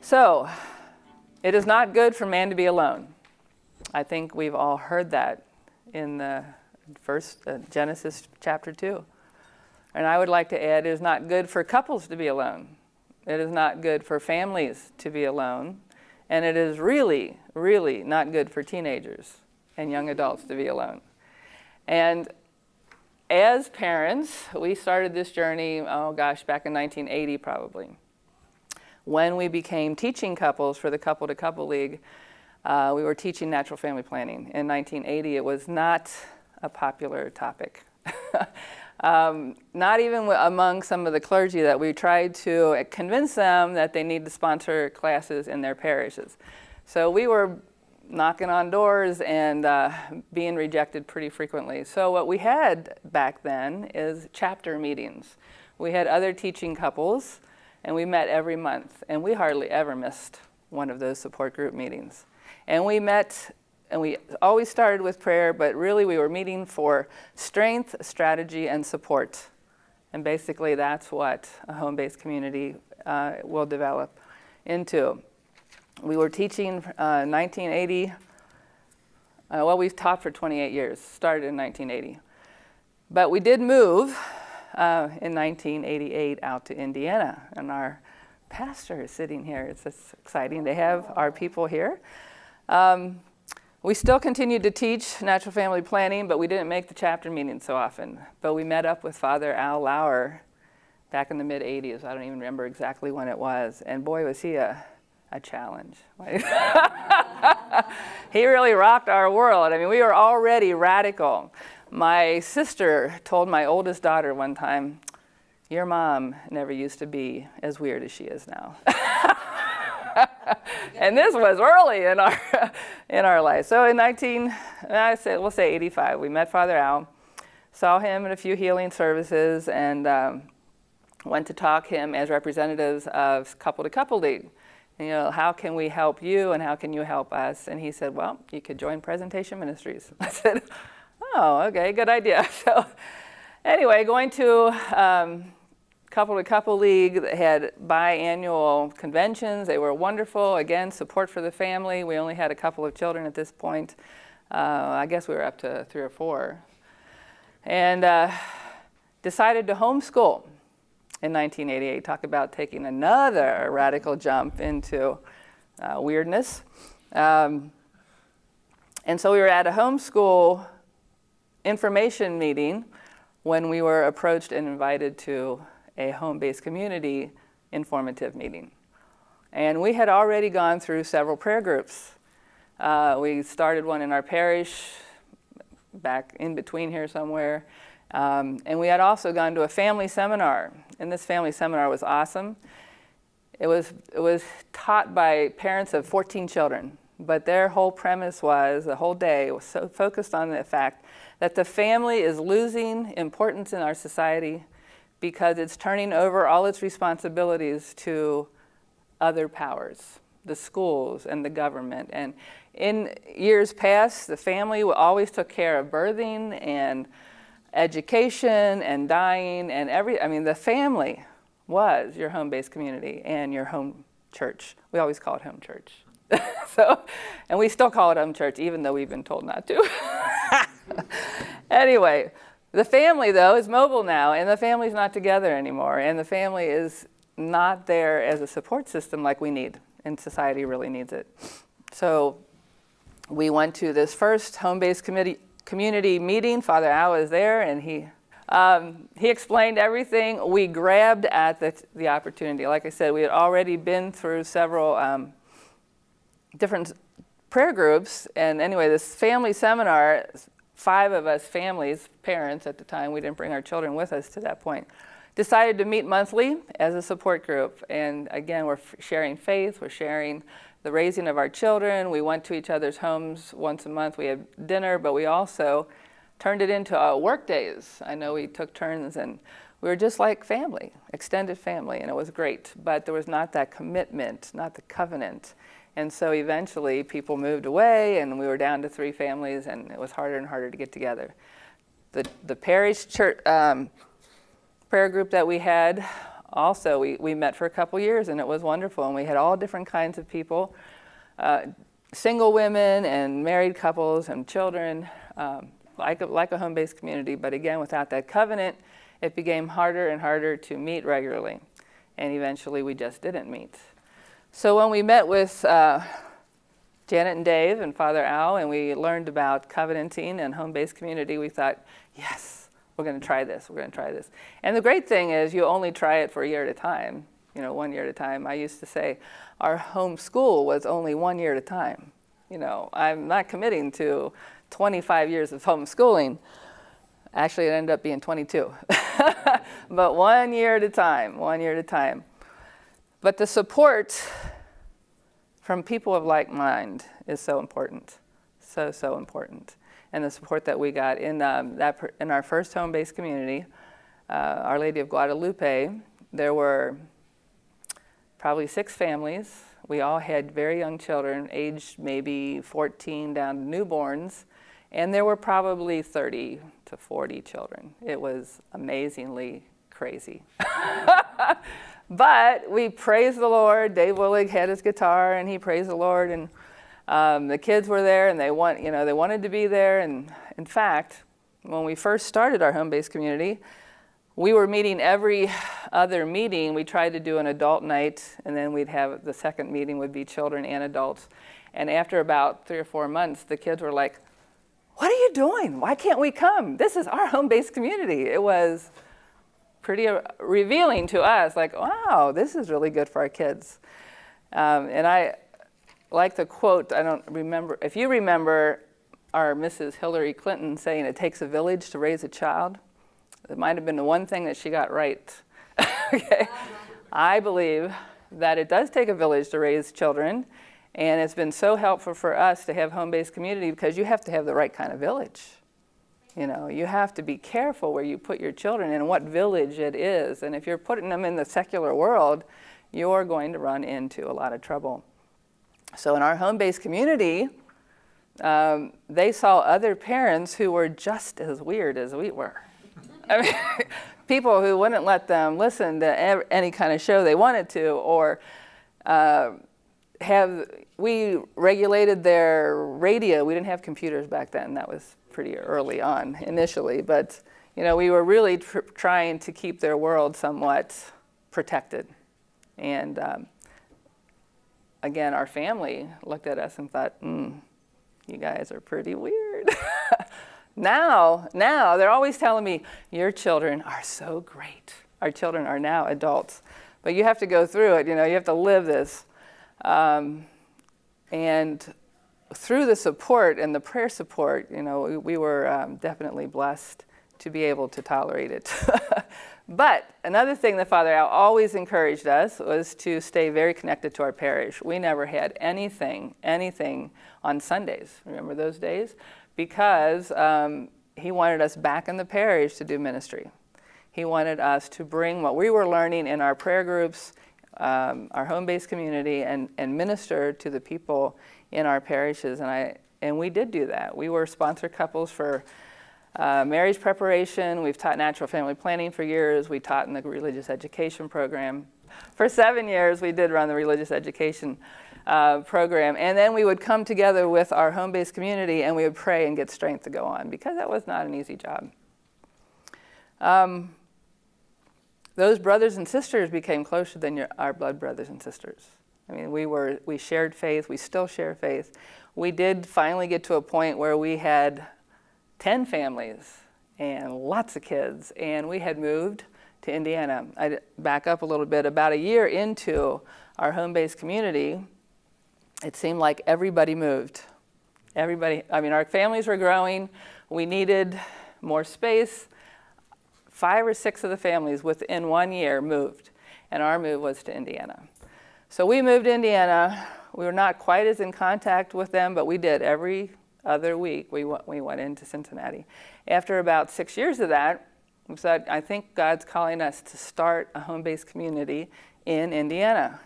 So, it is not good for man to be alone. I think we've all heard that in the first Genesis chapter 2. And I would like to add, it is not good for couples to be alone. It is not good for families to be alone. And it is really, really not good for teenagers and young adults to be alone. And as parents, we started this journey, back in 1980 probably. When we became teaching couples for the Couple to Couple League, we were teaching natural family planning. In 1980, it was not a popular topic. Not even among some of the clergy, that we tried to convince them that they need to sponsor classes in their parishes. So we were knocking on doors and being rejected pretty frequently. So what we had back then is chapter meetings. We had other teaching couples, and we met every month, and we hardly ever missed one of those support group meetings. And we met, and we always started with prayer, but really we were meeting for strength, strategy, and support. And basically that's what a home-based community will develop into. We were teaching 1980, we've taught for 28 years, started in 1980. But we did move in 1988 out to Indiana, and our pastor is sitting here. It's just exciting to have our people here. We still continued to teach natural family planning, but we didn't make the chapter meetings so often. But we met up with Father Al Lauer back in the mid-'80s. I don't even remember exactly when it was. And boy, was he a challenge. He really rocked our world. I mean, we were already radical. My sister told my oldest daughter one time, "Your mom never used to be as weird as she is now." And this was early in our life. So in we'll say 85, we met Father Al, saw him in a few healing services, and went to talk him as representatives of Couple to Couple League. You know, how can we help you and how can you help us? And he said, well, you could join Presentation Ministries. I said, oh, okay, good idea. So anyway, going to Couple to Couple League, they had biannual conventions. They were wonderful. Again, support for the family. We only had a couple of children at this point. I guess we were up to 3 or 4. And decided to homeschool in 1988. Talk about taking another radical jump into weirdness. And so we were at a homeschool information meeting when we were approached and invited to a home-based community informative meeting. And we had already gone through several prayer groups. We started one in our parish, back in between here somewhere. And we had also gone to a family seminar. And this family seminar was awesome. It was taught by parents of 14 children. But their whole premise was, the whole day was so focused on the fact that the family is losing importance in our society because it's turning over all its responsibilities to other powers, the schools and the government. And in years past, the family always took care of birthing and education and dying and the family was your home-based community and your home church. We always call it home church. And we still call it home church, even though we've been told not to. Anyway, the family, though, is mobile now, and the family's not together anymore, and the family is not there as a support system like we need, and society really needs it. So we went to this first home-based community meeting. Father Al was there, and he explained everything. We grabbed at the opportunity. Like I said, we had already been through several different prayer groups, and anyway, this family seminar, 5 of us families, parents at the time, we didn't bring our children with us to that point, decided to meet monthly as a support group. And again, we're sharing faith, we're sharing the raising of our children. We went to each other's homes once a month. We had dinner, but we also turned it into work days. I know we took turns, and we were just like family, extended family, and it was great. But there was not that commitment, not the covenant. And so eventually people moved away, and we were down to 3 families, and it was harder and harder to get together. The parish church prayer group that we had also, we met for a couple years, and it was wonderful. And we had all different kinds of people, single women and married couples and children, like a home-based community. But again, without that covenant, it became harder and harder to meet regularly. And eventually, we just didn't meet. So when we met with Janet and Dave and Father Al, and we learned about covenanting and home-based community, we thought, yes, we're going to try this. We're going to try this. And the great thing is you only try it for a year at a time, 1 year at a time. I used to say our home school was only 1 year at a time. I'm not committing to 25 years of homeschooling. Actually, it ended up being 22. But 1 year at a time, 1 year at a time. But the support from people of like mind is so important, so important. And the support that we got in our first home-based community, Our Lady of Guadalupe, there were probably 6 families. We all had very young children, aged maybe 14 down to newborns, and there were probably 30 to 40 children. It was amazingly crazy. But we praised the Lord. Dave Willig had his guitar, and he praised the Lord, and the kids were there, and they wanted to be there. And in fact, when we first started our home-based community, we were meeting every other meeting. We tried to do an adult night, and then we'd have the second meeting would be children and adults. And after about 3 or 4 months, the kids were like, "What are you doing? Why can't we come? This is our home-based community." It was pretty revealing to us, like, wow, this is really good for our kids. And I like the quote, I don't remember, if you remember our Mrs. Hillary Clinton saying, "It takes a village to raise a child." It might have been the one thing that she got right. Okay. I believe that it does take a village to raise children, and it's been so helpful for us to have home-based community because you have to have the right kind of village. You have to be careful where you put your children and what village it is. And if you're putting them in the secular world, you're going to run into a lot of trouble. So in our home-based community, they saw other parents who were just as weird as we were. I mean, people who wouldn't let them listen to any kind of show they wanted to, or we regulated their radio. We didn't have computers back then. That was pretty early on initially, but we were really trying to keep their world somewhat protected. And again, our family looked at us and thought, you guys are pretty weird. Now they're always telling me, your children are so great. Our children are now adults, but you have to go through it. You have to live this. And through the support and the prayer support, we were definitely blessed to be able to tolerate it. But another thing that Father Al always encouraged us was to stay very connected to our parish. We never had anything on Sundays. Remember those days? Because he wanted us back in the parish to do ministry. He wanted us to bring what we were learning in our prayer groups, our home-based community, and minister to the people in our parishes. And we did do that. We were sponsored couples for marriage preparation. We've taught natural family planning for years. We taught in the religious education program. For 7 years, we did run the religious education program. And then we would come together with our home-based community, and we would pray and get strength to go on, because that was not an easy job. Those brothers and sisters became closer than our blood brothers and sisters. I mean, we shared faith. We still share faith. We did finally get to a point where we had 10 families and lots of kids, and we had moved to Indiana. I back up a little bit. About a year into our home-based community, it seemed like everybody moved. Our families were growing. We needed more space. 5 or 6 of the families within 1 year moved, and our move was to Indiana. So we moved to Indiana. We were not quite as in contact with them, but we did. Every other week we went into Cincinnati. After about 6 years of that, we said, I think God's calling us to start a home-based community in Indiana.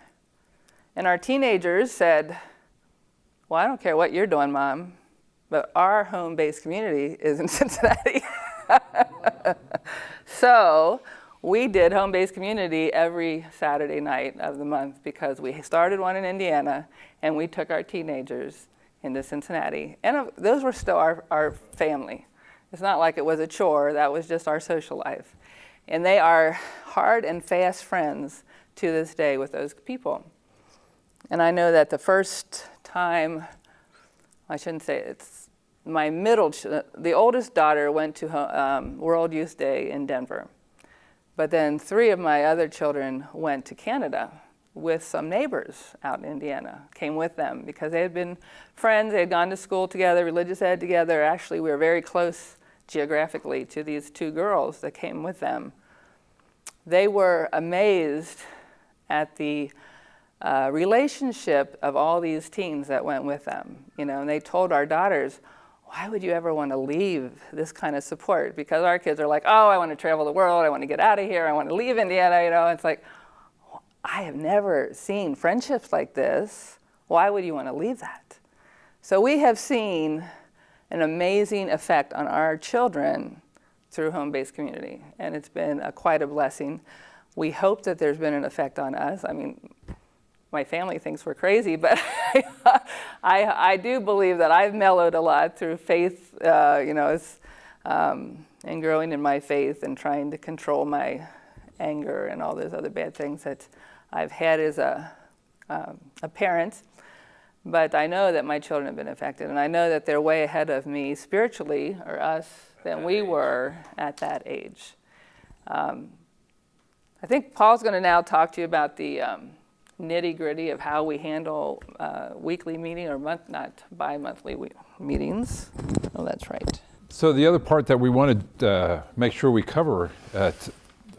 And our teenagers said, well, I don't care what you're doing, Mom, but our home-based community is in Cincinnati. So we did home-based community every Saturday night of the month because we started one in Indiana and we took our teenagers into Cincinnati. And those were still our family. It's not like it was a chore, that was just our social life. And they are hard and fast friends to this day with those people. And I know that the first time, I shouldn't say it's my the oldest daughter went to World Youth Day in Denver. But then 3 of my other children went to Canada with some neighbors out in Indiana, came with them because they had been friends, they had gone to school together, religious ed together. Actually, we were very close geographically to these 2 girls that came with them. They were amazed at the relationship of all these teens that went with them, and they told our daughters, why would you ever want to leave this kind of support? Because our kids are like, oh, I want to travel the world, I want to get out of here, I want to leave Indiana, It's like, I have never seen friendships like this. Why would you want to leave that? So we have seen an amazing effect on our children through home-based community, and it's been quite a blessing. We hope that there's been an effect on us. I mean, my family thinks we're crazy, but I do believe that I've mellowed a lot through faith, and growing in my faith and trying to control my anger and all those other bad things that I've had as a parent. But I know that my children have been affected, and I know that they're way ahead of me spiritually, or us, than we were at that age. I think Paul's going to now talk to you about the nitty-gritty of how we handle weekly meeting or not bi-monthly meetings. Oh, that's right. So the other part that we wanted to make sure we cover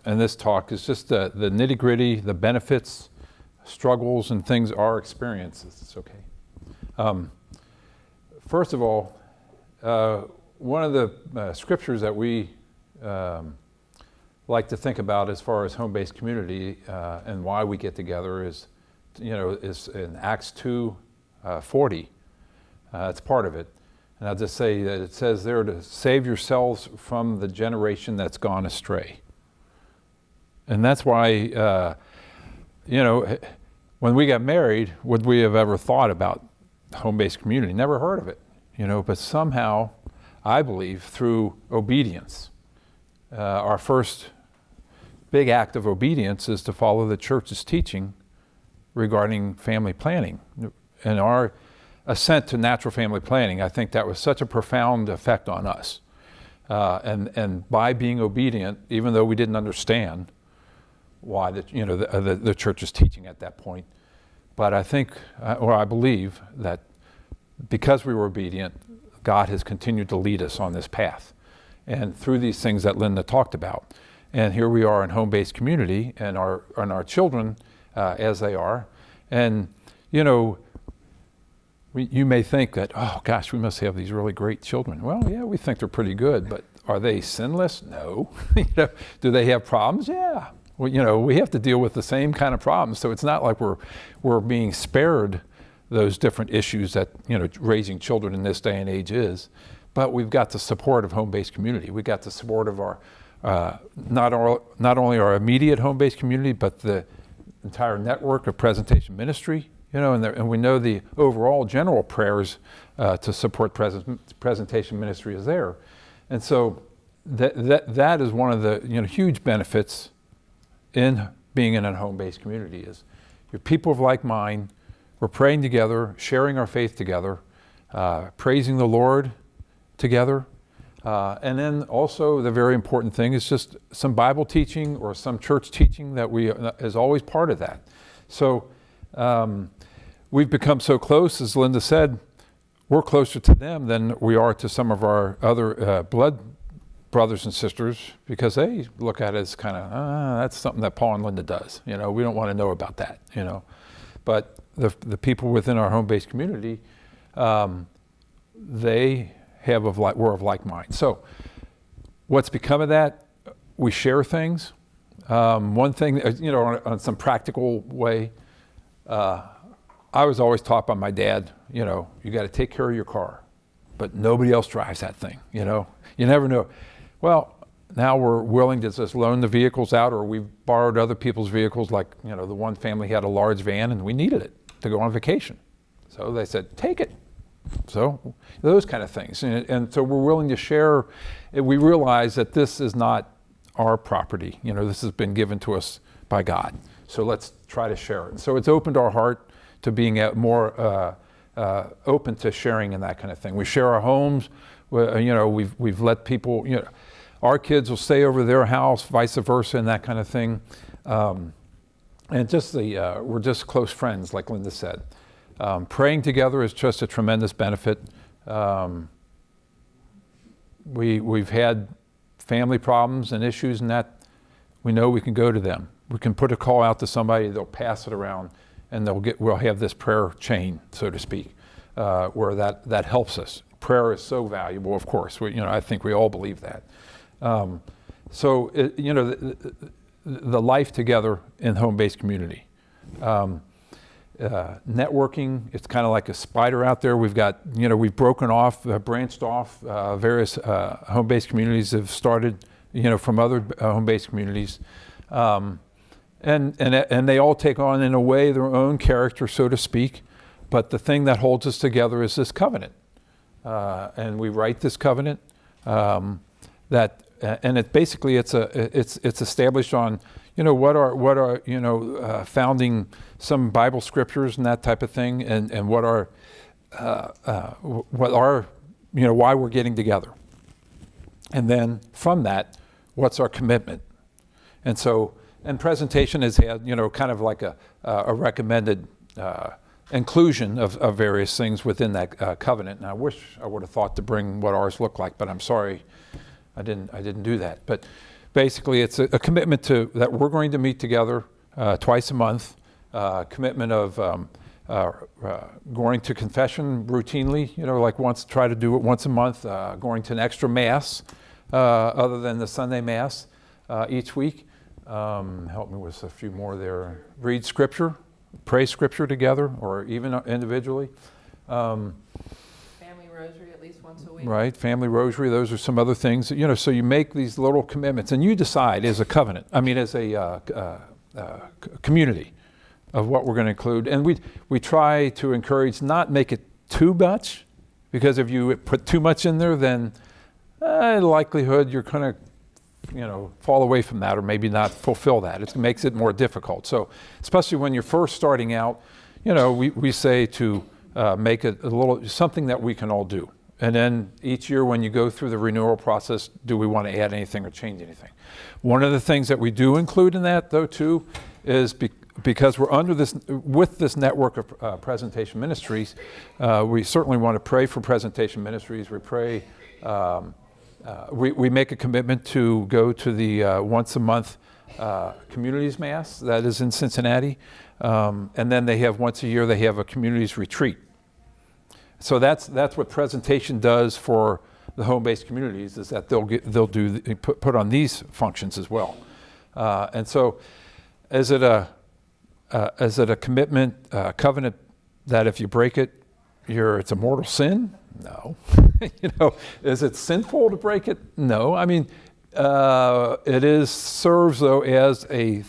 in this talk is just the nitty-gritty, the benefits, struggles, and things, our experiences. It's okay. First of all, one of the scriptures that we like to think about as far as home-based community and why we get together is in Acts 2:40. It's part of it. And I'll just say that it says there to save yourselves from the generation that's gone astray. And that's why, when we got married, would we have ever thought about home-based community? Never heard of it, but somehow, I believe, through obedience, our first big act of obedience is to follow the church's teaching regarding family planning. And our assent to natural family planning, I think that was such a profound effect on us. And by being obedient, even though we didn't understand why the church's teaching at that point, but I think, or I believe that because we were obedient, God has continued to lead us on this path. And through these things that Linda talked about. And here we are in home-based community and our children as they are. And, you may think that, oh gosh, we must have these really great children. Well, yeah, we think they're pretty good, but are they sinless? No. Do they have problems? Yeah. Well, we have to deal with the same kind of problems. So it's not like we're being spared those different issues that, raising children in this day and age is. But we've got the support of home-based community. We've got the support of our, not only our immediate home-based community, but the entire network of Presentation Ministry, and we know the overall general prayers to support Presentation Ministry is there. And so that is one of the huge benefits in being in a home-based community is you're people of like mind, we're praying together, sharing our faith together, praising the Lord together. And then also the very important thing is just some Bible teaching or some church teaching that is always part of that. So we've become so close, as Linda said, we're closer to them than we are to some of our other blood brothers and sisters because they look at it as kind of, that's something that Paul and Linda does. We don't want to know about that, But the people within our home-based community, they we're of like mind. So what's become of that? We share things. One thing, on some practical way, I was always taught by my dad, you got to take care of your car, but nobody else drives that thing, You never know. Well, now we're willing to just loan the vehicles out, or we've borrowed other people's vehicles. Like, you know, the one family had a large van and we needed it to go on vacation. So they said, take it. So those kind of things. And so we're willing to share. We realize that this is not our property. You know, this has been given to us by God. So let's try to share it. So it's opened our heart to being more open to sharing and that kind of thing. We share our homes. You know, we've let people, you know, our kids will stay over their house, vice versa, and that kind of thing. And just we're just close friends, like Linda said. Praying together is just a tremendous benefit. We've had family problems and issues, and that we know we can go to them. We can put a call out to somebody, they'll pass it around, and we'll have this prayer chain, so to speak, where that helps us. Prayer is so valuable, of course. I think we all believe that. The life together in home-based community. Networking, it's kind of like a spider out there. We've got, we've broken off, branched off. Various home-based communities have started, from other home-based communities. And they all take on, in a way, their own character, so to speak. But the thing that holds us together is this covenant. And we write this covenant and it's established on, what are founding some Bible scriptures and that type of thing, and what are why we're getting together. And then from that, what's our commitment? And so, and presentation has had, kind of like a recommended inclusion of various things within that covenant. And I wish I would have thought to bring what ours looked like, but I'm sorry I didn't do that. But basically, it's a commitment that we're going to meet together twice a month. Commitment of going to confession routinely, try to do it once a month. Going to an extra mass other than the Sunday mass each week. Help me with a few more there. Read scripture, pray scripture together, or even individually. Family rosary at least once a week. Right, family rosary. Those are some other things. So you make these little commitments, and you decide as a covenant. As a community of what we're going to include, and we try to encourage not make it too much, because if you put too much in there, then the likelihood you're going to fall away from that, or maybe not fulfill that. It makes it more difficult. So especially when you're first starting out, we say to make it a little something that we can all do. And then each year when you go through the renewal process, do we want to add anything or change anything? One of the things that we do include in that, though, too, is because we're with this network of Presentation Ministries, we certainly want to pray for Presentation Ministries. We pray. We make a commitment to go to the once a month communities mass that is in Cincinnati, and then they have once a year they have a communities retreat. So that's what presentation does for the home-based communities, is that they'll put on these functions as well. And so, is it a commitment, covenant that if you break it, it's a mortal sin? No. Is it sinful to break it? No. It serves though as a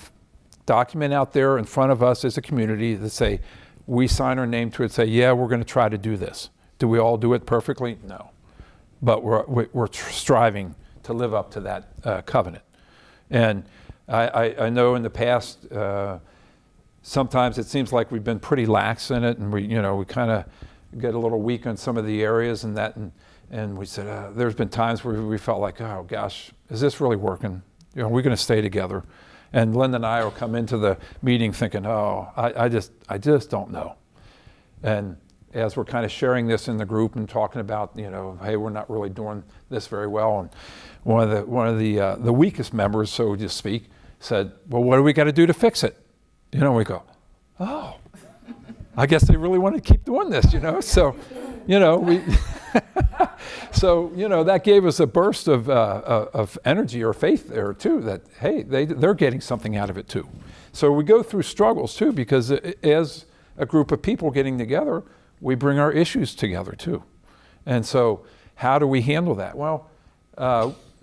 document out there in front of us as a community that say, we sign our name to it, say, yeah, we're going to try to do this. Do we all do it perfectly? No. But we're striving to live up to that covenant. And I know in the past, sometimes it seems like we've been pretty lax in it, and we kind of get a little weak on some of the areas and that, and we said, there's been times where we felt like, oh gosh, is this really working? Are we going to stay together? And Linda and I will come into the meeting thinking, oh, I just don't know. And as we're kind of sharing this in the group and talking about, hey, we're not really doing this very well, and one of the weakest members, so to speak, said, well, what do we got to do to fix it? We go, oh, I guess they really want to keep doing this, So, so that gave us a burst of energy or faith there too. That hey, they're getting something out of it too. So we go through struggles too, because as a group of people getting together, we bring our issues together too. And so, how do we handle that? Well,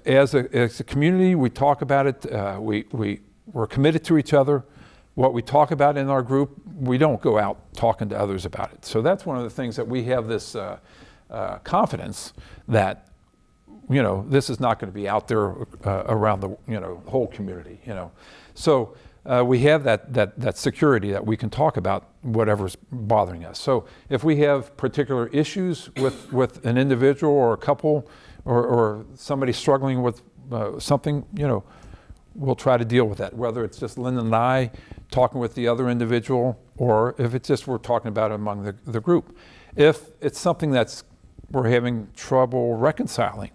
as a community, we talk about it. We're committed to each other. What we talk about in our group, we don't go out talking to others about it. So that's one of the things that we have this confidence that, this is not going to be out there around the, whole community, So we have that security that we can talk about whatever's bothering us. So if we have particular issues with an individual or a couple or somebody struggling with something, we'll try to deal with that, whether it's just Linda and I talking with the other individual, or if it's just we're talking about it among the group. If it's something we're having trouble reconciling,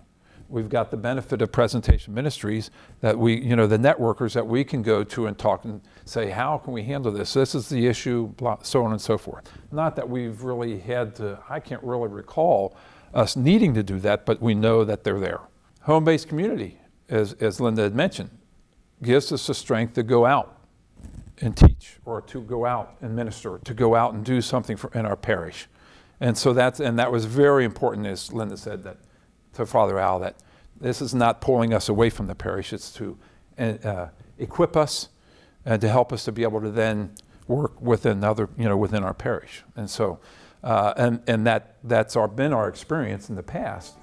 we've got the benefit of Presentation Ministries that we, the networkers that we can go to and talk and say, how can we handle this? This is the issue, blah, so on and so forth. Not that we've really had to, I can't really recall us needing to do that, but we know that they're there. Home-based community, as Linda had mentioned, gives us the strength to go out and teach, or to go out and minister, to go out and do something in our parish. And so that was very important, as Linda said, that to Father Al, that this is not pulling us away from the parish. It's to equip us and to help us to be able to then work within our parish. And so, and that's been our experience in the past.